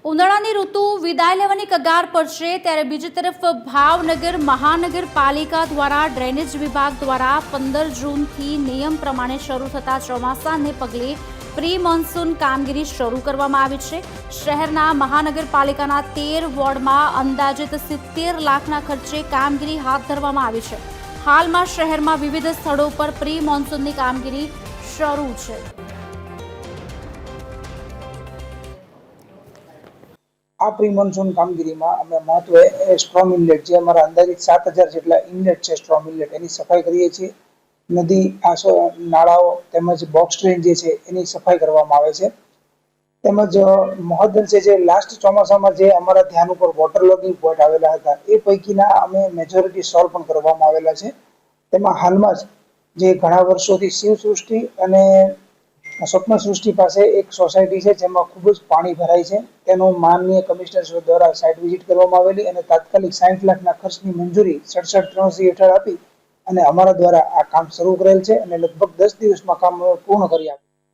ઉનાળાની ઋતુ વિદાય લેવાની કગાર પર છે ત્યારે બીજી તરફ ભાવનગર મહાનગરપાલિકા દ્વારા ડ્રેનેજ વિભાગ દ્વારા 15 જૂનથી નિયમ પ્રમાણે શરૂ થતા ચોમાસાને પગલે પ્રી મોન્સૂન કામગીરી શરૂ કરવામાં આવી છે। શહેરના મહાનગરપાલિકાના 13 વોર્ડમાં અંદાજિત 70 લાખના ખર્ચે કામગીરી હાથ ધરવામાં આવી છે। હાલમાં શહેરમાં વિવિધ સ્થળો પર પ્રી મોન્સૂનની કામગીરી શરૂ છે। આ પ્રી મોન્સૂન કામગીરીમાં અમે મહત્વે સ્ટ્રોમ ઇનલેટ જે અમારા અંદાજિત 7000 જેટલા ઇનલેટ છે સ્ટ્રોમ ઇનલેટ એની સફાઈ કરીએ છીએ। નદી નાળાઓ તેમજ બોક્સ ડ્રેન જે છે એની સફાઈ કરવામાં આવે છે। તેમજ મહદઅંશે જે લાસ્ટ ચોમાસામાં જે અમારા ધ્યાન ઉપર વોટર લોગિંગ પોઈન્ટ આવેલા હતા એ પૈકીના અમે મેજોરિટી સોલ્વ પણ કરવામાં આવેલા છે। તેમાં હાલમાં જ જે ઘણા વર્ષોથી શિવસૃષ્ટિ અને સ્વપ્ન સૃષ્ટિ પાસે એક સોસાયટી છે જેમાં ખૂબ જ પાણી ભરાય છે, તેનું માનનીય કમિશનર શ્રી દ્વારા સાઇટ વિઝિટ કરવામાં આવેલી અને તાત્કાલિક 60 લાખના ખર્ચની મંજૂરી 67-3 હેઠળ આપી અને અમારા દ્વારા આ કામ શરૂ કરેલ છે અને લગભગ 10 દિવસમાં કામ પૂર્ણ કરી આપ્યું।